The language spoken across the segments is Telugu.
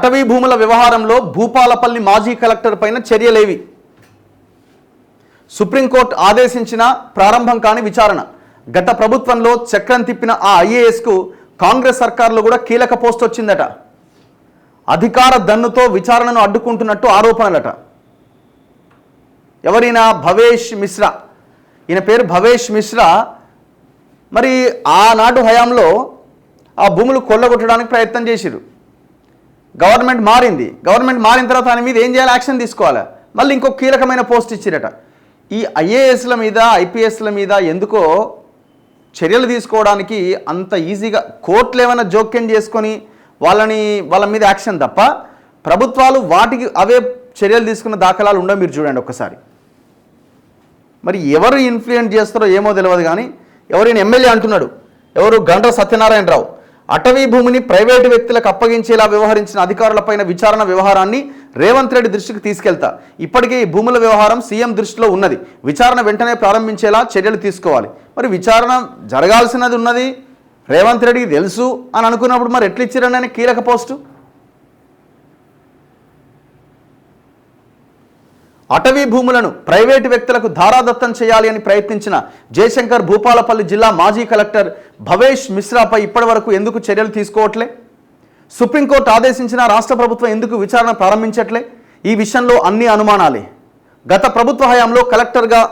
అటవీ భూముల వ్యవహారంలో భూపాలపల్లి మాజీ కలెక్టర్ పైన చర్యలేవి? సుప్రీంకోర్టు ఆదేశించిన ప్రారంభం కాని విచారణ. గత ప్రభుత్వంలో చక్రం తిప్పిన ఆ ఐఏఎస్కు కాంగ్రెస్ సర్కార్లో కూడా కీలక పోస్ట్ వచ్చిందట. అధికార దన్నుతో విచారణను అడ్డుకుంటున్నట్టు ఆరోపణలట. ఎవరైనా భవేష్ మిశ్రా, ఈయన పేరు భవేష్ మిశ్రా. మరి ఆనాడు హయాంలో ఆ భూములు కొల్లగొట్టడానికి ప్రయత్నం చేసిరు. గవర్నమెంట్ మారింది. గవర్నమెంట్ మారిన తర్వాత ఆయన మీద ఏం చేయాలి? యాక్షన్ తీసుకోవాలి. మళ్ళీ ఇంకో కీలకమైన పోస్ట్ ఇచ్చిరట. ఈ ఐఏఎస్ల మీద ఐపీఎస్ల మీద ఎందుకో చర్యలు తీసుకోవడానికి అంత ఈజీగా కోర్టులు ఏమైనా జోక్యం చేసుకొని వాళ్ళ మీద యాక్షన్ తప్ప ప్రభుత్వాలు వాటికి అవే చర్యలు తీసుకున్న దాఖలాలు ఉండవు. మీరు చూడండి ఒక్కసారి. మరి ఎవరు ఇన్ఫ్లుయెన్స్ చేస్తారో ఏమో తెలియదు. కానీ ఎవరైనా ఎమ్మెల్యే అంటున్నాడు, ఎవరు గండ్ర సత్యనారాయణరావు, అటవీ భూమిని ప్రైవేటు వ్యక్తులకు అప్పగించేలా వ్యవహరించిన అధికారులపైన విచారణ వ్యవహారాన్ని రేవంత్ రెడ్డి దృష్టికి తీసుకెళ్తా. ఇప్పటికే ఈ భూముల వ్యవహారం సీఎం దృష్టిలో ఉన్నది. విచారణ వెంటనే ప్రారంభించేలా చర్యలు తీసుకోవాలి. మరి విచారణ జరగాల్సినది ఉన్నది, రేవంత్ రెడ్డికి తెలుసు అని అనుకున్నప్పుడు మరి ఎట్లా ఇచ్చారని కీలక పోస్టు? అటవీ భూములను ప్రైవేటు వ్యక్తులకు ధారాదత్తం చేయాలి అని ప్రయత్నించిన జయశంకర్ భూపాలపల్లి జిల్లా మాజీ కలెక్టర్ భవేష్ మిశ్రాపై ఇప్పటివరకు ఎందుకు చర్యలు తీసుకోవట్లే? సుప్రీంకోర్టు ఆదేశించిన రాష్ట్ర ప్రభుత్వం ఎందుకు విచారణ ప్రారంభించట్లే? ఈ విషయంలో అన్ని అనుమానాలే. గత ప్రభుత్వ హయాంలో కలెక్టర్గా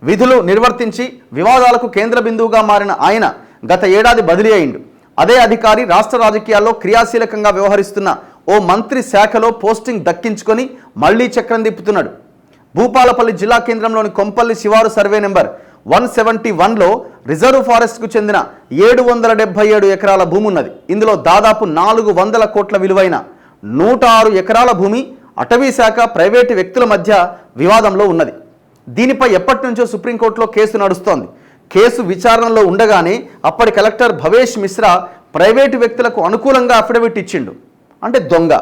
విధులు నిర్వర్తించి వివాదాలకు కేంద్ర బిందువుగా మారిన ఆయన గత ఏడాది బదిలీ అయిండు. అదే అధికారి రాష్ట్ర రాజకీయాల్లో క్రియాశీలకంగా వ్యవహరిస్తున్న ఓ మంత్రి శాఖలో పోస్టింగ్ దక్కించుకొని మళ్లీ చక్రం తిప్పుతున్నాడు. భూపాలపల్లి జిల్లా కేంద్రంలోని కొంపల్లి శివారు సర్వే నెంబర్ 171లో రిజర్వ్ ఫారెస్ట్కు చెందిన 777 ఎకరాల భూమి ఉన్నది. ఇందులో దాదాపు 400 కోట్ల విలువైన 106 ఎకరాల భూమి అటవీ శాఖ ప్రైవేటు వ్యక్తుల మధ్య వివాదంలో ఉన్నది. దీనిపై ఎప్పటి నుంచో సుప్రీంకోర్టులో కేసు నడుస్తోంది. కేసు విచారణలో ఉండగానే అప్పటి కలెక్టర్ భవేష్ మిశ్రా ప్రైవేటు వ్యక్తులకు అనుకూలంగా అఫిడవిట్ ఇచ్చిండు. అంటే దొంగ.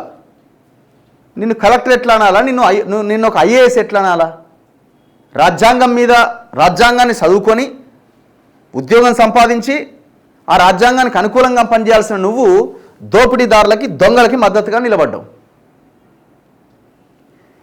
నిన్ను కలెక్టర్ ఎట్లా అనాలా? నిన్ను ఒక ఐఏఎస్ ఎట్లా అనాలా? రాజ్యాంగం మీద రాజ్యాంగాన్ని చదువుకొని ఉద్యోగం సంపాదించి ఆ రాజ్యాంగానికి అనుకూలంగా పనిచేయాల్సిన నువ్వు దోపిడీదారులకి దొంగలకి మద్దతుగా నిలబడ్డావు.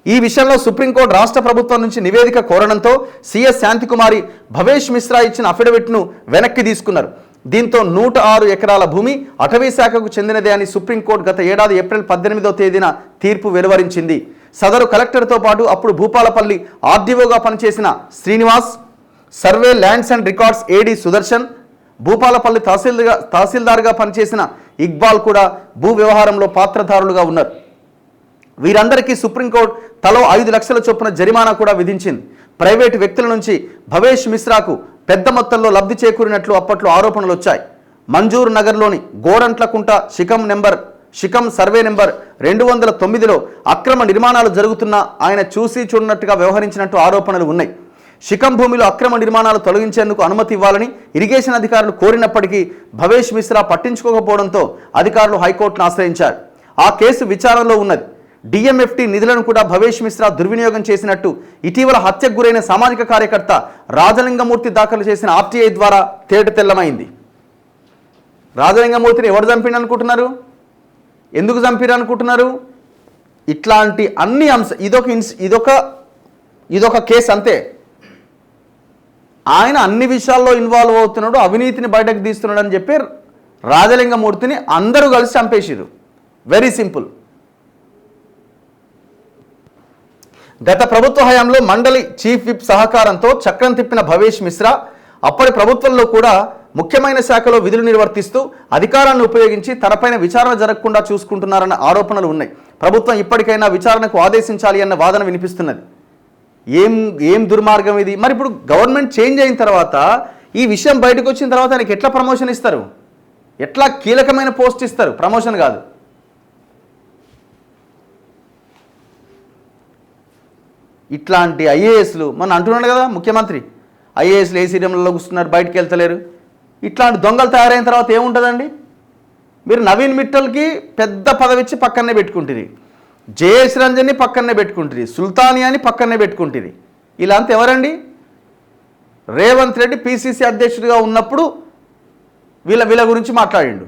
ఈ విషయంలో సుప్రీంకోర్టు రాష్ట్ర ప్రభుత్వం నుంచి నివేదిక కోరడంతో సిఎస్ శాంతికుమారి భవేష్ మిశ్రా ఇచ్చిన అఫిడవిట్ను వెనక్కి తీసుకున్నారు. దీంతో 106 ఎకరాల భూమి అటవీ శాఖకు చెందినదే అని సుప్రీంకోర్టు గత ఏడాది ఏప్రిల్ 18వ తేదీన తీర్పు వెలువరించింది. సదరు కలెక్టర్తో పాటు అప్పుడు భూపాలపల్లి ఆర్డీఓగా పనిచేసిన Srinivas, survey lands and records AD Sudarshan, Bhupalpally తహసీల్దార్గా పనిచేసిన ఇక్బాల్ కూడా భూ వ్యవహారంలో పాత్రధారులుగా ఉన్నారు. వీరందరికీ సుప్రీంకోర్టు తలో 5 లక్షల చొప్పున జరిమానా కూడా విధించింది. ప్రైవేటు వ్యక్తుల నుంచి భవేష్ మిశ్రాకు పెద్ద మొత్తంలో లబ్ధి చేకూరినట్లు అప్పట్లో ఆరోపణలు వచ్చాయి. మంజూర్ నగర్లోని గోరంట్లకుంట శిఖం సర్వే నెంబర్ 209లో అక్రమ నిర్మాణాలు జరుగుతున్నా ఆయన చూసి చూడనట్టుగా వ్యవహరించినట్టు ఆరోపణలు ఉన్నాయి. శిఖం భూమిలో అక్రమ నిర్మాణాలు తొలగించేందుకు అనుమతి ఇవ్వాలని ఇరిగేషన్ అధికారులు కోరినప్పటికీ భవేష్ మిశ్రా పట్టించుకోకపోవడంతో అధికారులు హైకోర్టును ఆశ్రయించారు. ఆ కేసు విచారణలో ఉన్నది. డిఎంఎఫ్టీ నిధులను కూడా భవేష్ మిశ్రా దుర్వినియోగం చేసినట్టు ఇటీవల హత్యకు గురైన సామాజిక కార్యకర్త రాజలింగమూర్తి దాఖలు చేసిన ఆర్టీఐ ద్వారా తేటతెల్లమైంది. రాజలింగమూర్తిని ఎవరు చంపిన అనుకుంటున్నారు? ఎందుకు చంపిరు అనుకుంటున్నారు? ఇట్లాంటి అన్ని ఇదొక కేసు అంతే. ఆయన అన్ని విషయాల్లో ఇన్వాల్వ్ అవుతున్నాడు, అవినీతిని బయటకు తీస్తున్నాడు అని చెప్పి రాజలింగమూర్తిని అందరూ కలిసి చంపేసిరు. Very simple. గత ప్రభుత్వ హయాంలో మండలి చీఫ్ విప్ సహకారంతో చక్రం తిప్పిన భవేష్ మిశ్రా అప్పటి ప్రభుత్వంలో కూడా ముఖ్యమైన శాఖలో విధులు నిర్వర్తిస్తూ అధికారాన్ని ఉపయోగించి తనపైన విచారణ జరగకుండా చూసుకుంటున్నారన్న ఆరోపణలు ఉన్నాయి. ప్రభుత్వం ఇప్పటికైనా విచారణకు ఆదేశించాలి అన్న వాదన వినిపిస్తున్నది. ఏం దుర్మార్గం ఇది? మరి ఇప్పుడు గవర్నమెంట్ చేంజ్ అయిన తర్వాత ఈ విషయం బయటకు వచ్చిన తర్వాత ఆయనకి ఎట్లా ప్రమోషన్ ఇస్తారు? ఎట్లా కీలకమైన పోస్ట్ ఇస్తారు? ప్రమోషన్ కాదు. ఇట్లాంటి ఐఏఎస్లు మన అంటున్నాడు కదా ముఖ్యమంత్రి, ఐఏఎస్లు ఏసీ రూమ్లలో కూర్చున్నారు, బయటికి వెళ్తలేరు. ఇట్లాంటి దొంగలు తయారైన తర్వాత ఏముంటుందండి? మీరు నవీన్ మిట్టల్కి పెద్ద పదవిచ్చి పక్కనే పెట్టుకుంటుంది, జేఎస్ రంజన్ని పక్కనే పెట్టుకుంటుంది, సుల్తానియాని పక్కనే పెట్టుకుంటుంది. ఇలా అంతా ఎవరండి? రేవంత్ రెడ్డి పిసిసి అధ్యక్షుడిగా ఉన్నప్పుడు వీళ్ళ గురించి మాట్లాడిండు.